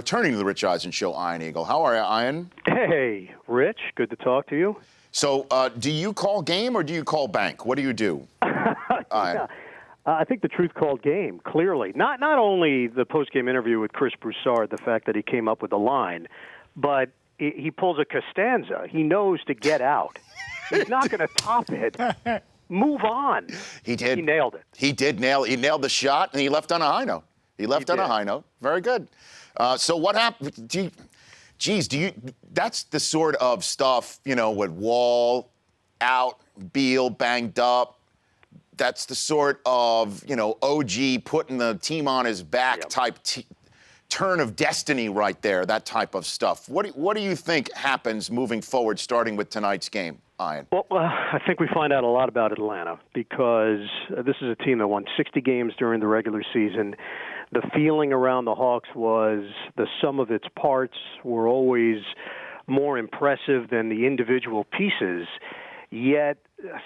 returning to the Rich Eisen Show, Ian Eagle. How are you, Ian? Hey, Rich. Good to talk to you. So, do you call game or do you call bank? What do you do, Ian? I think the truth called game, clearly. Not only the post-game interview with Chris Broussard, the fact that he came up with the line, but he pulls a Costanza. He knows to get out. He's not going to top it. Move on. He did. He nailed it. He did nail. He nailed the shot, and he left on a high note. He left on a high note. Very good. So what happened? Do you? That's the sort of stuff, with Wall out, Beal banged up. That's the sort of, OG putting the team on his back type turn of destiny right there, that type of stuff. What do you think happens moving forward, starting with tonight's game, Ian? Well, I think we find out a lot about Atlanta because this is a team that won 60 games during the regular season. The feeling around the Hawks was the sum of its parts were always more impressive than the individual pieces. Yet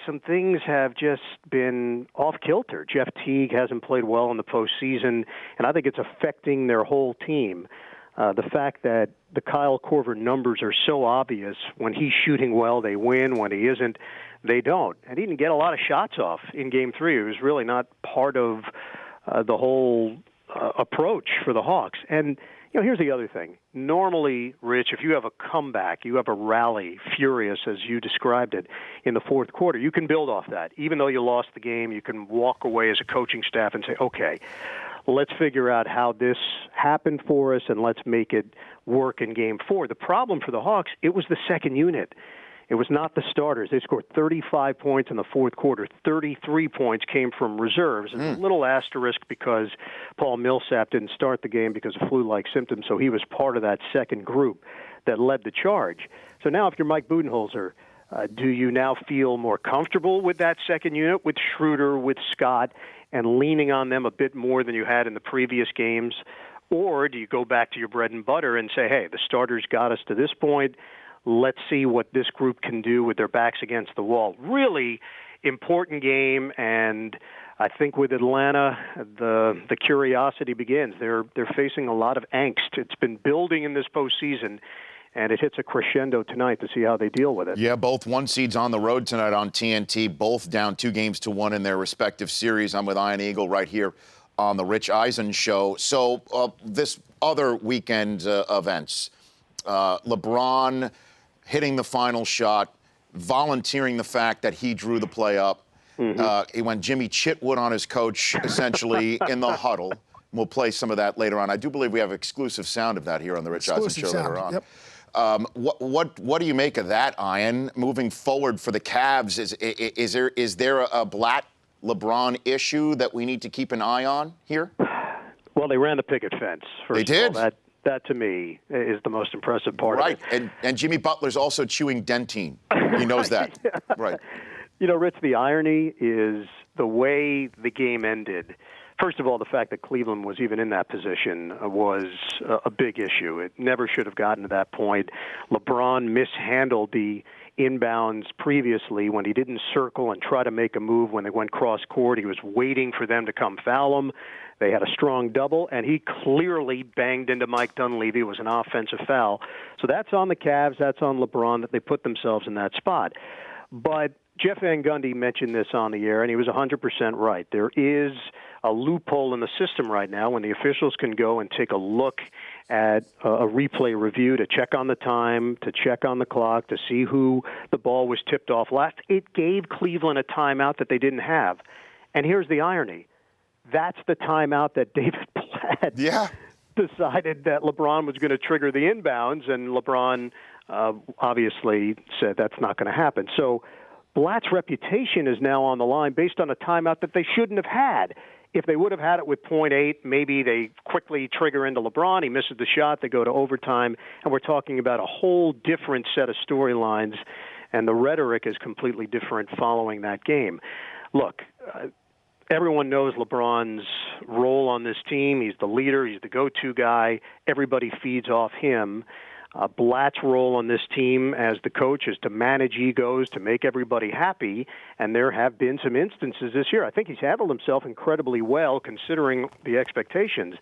some things have just been off-kilter. Jeff Teague hasn't played well in the postseason, and I think it's affecting their whole team. The fact that the Kyle Korver numbers are so obvious. When he's shooting well, they win. When he isn't, they don't. And he didn't get a lot of shots off in Game 3. It was really not part of the whole approach for the Hawks. And here's the other thing. Normally, Rich, if you have a comeback, you have a rally, furious as you described it, in the fourth quarter, you can build off that. Even though you lost the game, you can walk away as a coaching staff and say, okay, let's figure out how this happened for us and let's make it work in Game 4. The problem for the Hawks, it was the second unit. It was not the starters. They scored 35 points in the fourth quarter. 33 points came from reserves. It's a little asterisk because Paul Millsap didn't start the game because of flu-like symptoms, so he was part of that second group that led the charge. So now if you're Mike Budenholzer, do you now feel more comfortable with that second unit, with Schroeder, with Scott, and leaning on them a bit more than you had in the previous games? Or do you go back to your bread and butter and say, hey, the starters got us to this point, let's see what this group can do with their backs against the wall? Really important game, and I think with Atlanta, the curiosity begins. They're facing a lot of angst. It's been building in this postseason, and it hits a crescendo tonight to see how they deal with it. Yeah, both one seeds on the road tonight on TNT, both down 2-1 in their respective series. I'm with Ian Eagle right here on the Rich Eisen Show. So this other weekend events, LeBron hitting the final shot, volunteering the fact that he drew the play up. He went Jimmy Chitwood on his coach, essentially, in the huddle. We'll play some of that later on. I do believe we have exclusive sound of that here on the Rich Eisen Show later on. Yep. What do you make of that, Ian? Moving forward for the Cavs, is there a Blatt LeBron issue that we need to keep an eye on here? Well, they ran the picket fence. They did. That, to me, is the most impressive part of it. Right, and Jimmy Butler's also chewing Dentine. He knows that. Right. Rich, the irony is the way the game ended. First of all, the fact that Cleveland was even in that position was a big issue. It never should have gotten to that point. LeBron mishandled the inbounds previously when he didn't circle and try to make a move when they went cross-court. He was waiting for them to come foul him. They had a strong double, and he clearly banged into Mike Dunleavy. It was an offensive foul. So that's on the Cavs. That's on LeBron that they put themselves in that spot. But Jeff Van Gundy mentioned this on the air, and he was 100% right. There is a loophole in the system right now when the officials can go and take a look at a replay review to check on the time, to check on the clock, to see who the ball was tipped off last. It gave Cleveland a timeout that they didn't have. And here's the irony. That's the timeout that David Blatt decided that LeBron was going to trigger the inbounds, and LeBron obviously said that's not going to happen. So Blatt's reputation is now on the line based on a timeout that they shouldn't have had. If they would have had it with .8, maybe they quickly trigger into LeBron. He misses the shot. They go to overtime. And we're talking about a whole different set of storylines, and the rhetoric is completely different following that game. Look, everyone knows LeBron's role on this team. He's the leader. He's the go-to guy. Everybody feeds off him. Blatt's role on this team as the coach is to manage egos, to make everybody happy, and there have been some instances this year. I think he's handled himself incredibly well considering the expectations,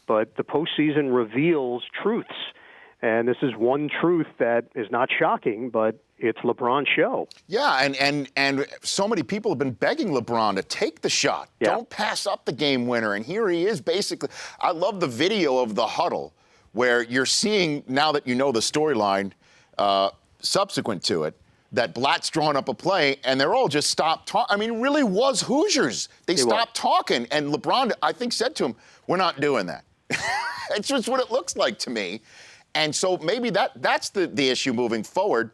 but the postseason reveals truths. And this is one truth that is not shocking, but it's LeBron's show. Yeah, and so many people have been begging LeBron to take the shot. Yeah. Don't pass up the game winner. And here he is basically. I love the video of the huddle where you're seeing, now that you know the storyline subsequent to it, that Blatt's drawing up a play, and they're all just stopped talking. I mean, it really was Hoosiers. They stopped talking, and LeBron, I think, said to him, "We're not doing that." It's just what it looks like to me. And so maybe that's the issue moving forward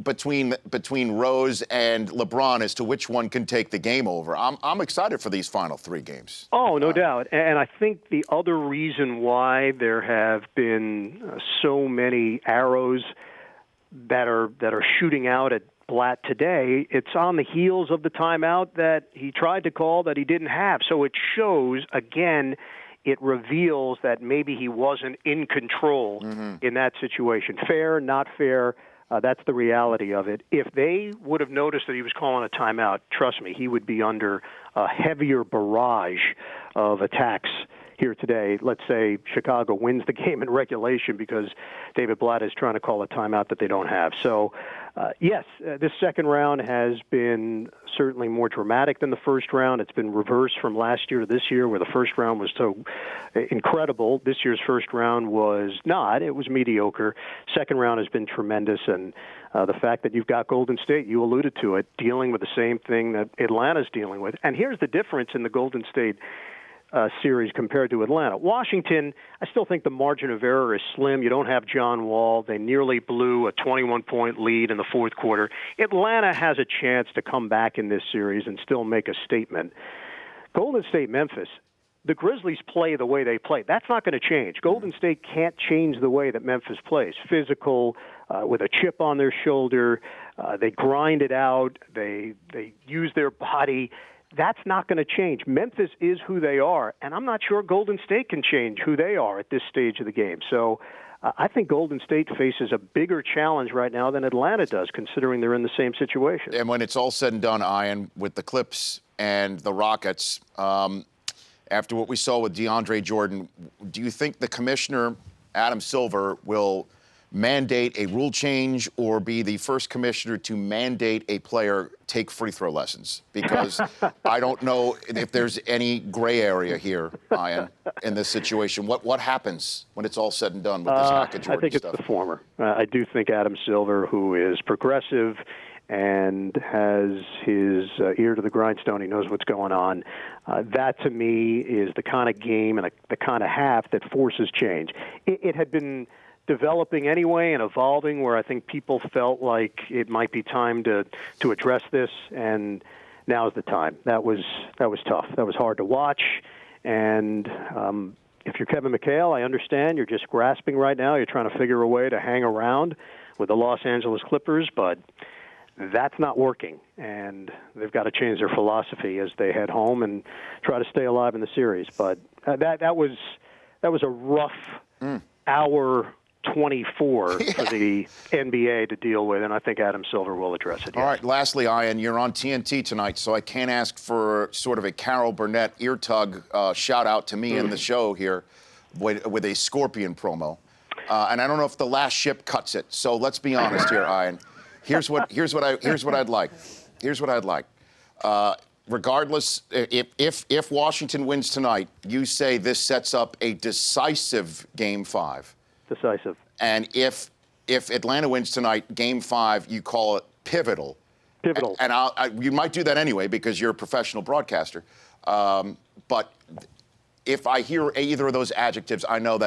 between Rose and LeBron as to which one can take the game over. I'm excited for these final 3 games. Oh, no doubt. And I think the other reason why there have been so many arrows that are shooting out at Blatt today, it's on the heels of the timeout that he tried to call that he didn't have. So it shows, again, it reveals that maybe he wasn't in control in that situation. Fair, not fair, that's the reality of it. If they would have noticed that he was calling a timeout, trust me, he would be under a heavier barrage of attacks here today. Let's say Chicago wins the game in regulation because David Blatt is trying to call a timeout that they don't have. So, yes, this second round has been certainly more dramatic than the first round. It's been reversed from last year to this year, where the first round was so incredible. This year's first round was not. It was mediocre. Second round has been tremendous, and the fact that you've got Golden State, you alluded to it, dealing with the same thing that Atlanta's dealing with. And here's the difference in the Golden State series compared to Atlanta. Washington, I still think the margin of error is slim. You don't have John Wall. They nearly blew a 21-point lead in the fourth quarter. Atlanta has a chance to come back in this series and still make a statement. Golden State, Memphis, the Grizzlies play the way they play. That's not going to change. Golden State can't change the way that Memphis plays. Physical, with a chip on their shoulder. They grind it out. They use their body. That's not going to change. Memphis is who they are, and I'm not sure Golden State can change who they are at this stage of the game. So I think Golden State faces a bigger challenge right now than Atlanta does, considering they're in the same situation. And when it's all said and done, Ian, with the Clips and the Rockets, after what we saw with DeAndre Jordan, do you think the commissioner, Adam Silver, will mandate a rule change or be the first commissioner to mandate a player take free throw lessons? Because I don't know if there's any gray area here, Ian, in this situation. What happens when it's all said and done with this Jordan stuff? I think it's the former. I do think Adam Silver, who is progressive and has his ear to the grindstone, he knows what's going on. That, to me, is the kind of game and the kind of half that forces change. It had been developing anyway and evolving where I think people felt like it might be time to address this, and now's the time. That was tough. That was hard to watch, and if you're Kevin McHale, I understand you're just grasping right now. You're trying to figure a way to hang around with the Los Angeles Clippers, but that's not working, and they've got to change their philosophy as they head home and try to stay alive in the series. But that was a rough hour 24 for the NBA to deal with, and I think Adam Silver will address it. All right, lastly, Ian, you're on TNT tonight, so I can't ask for sort of a Carol Burnett ear tug shout-out to me in the show here with a Scorpion promo. And I don't know if the last ship cuts it, so let's be honest here, Ian. Here's what I'd like. Here's what I'd like. Regardless, if Washington wins tonight, you say this sets up a decisive Game 5. Decisive. And if Atlanta wins tonight, Game 5, you call it pivotal. Pivotal. And you might do that anyway because you're a professional broadcaster. But if I hear either of those adjectives, I know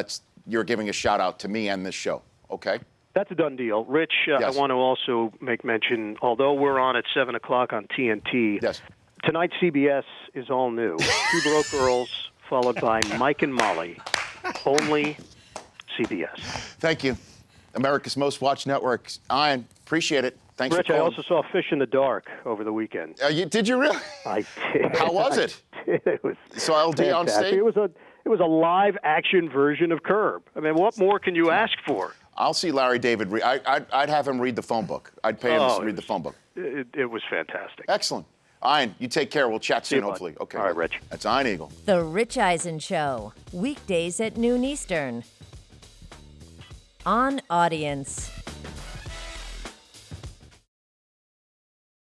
you're giving a shout out to me and this show. Okay? That's a done deal. Rich, yes. I want to also make mention, although we're on at 7 o'clock on TNT, yes. Tonight CBS is all new. Two Broke Girls, followed by Mike and Molly. Only CBS. Thank you. America's Most Watched Network. Ian, appreciate it. Thanks Rich, for calling. I also saw Fish in the Dark over the weekend. Did you really? I did. How was it? It was so LD fantastic. on stage? It was a live action version of Curb. I mean, what more can you ask for? I'll see Larry David. I'd have him read the phone book. I'd pay him to read the phone book. It was fantastic. Excellent. Ian, you take care. We'll chat soon, hopefully. Okay. All right, Rich. That's Ian Eagle. The Rich Eisen Show, weekdays at noon Eastern. On Audience.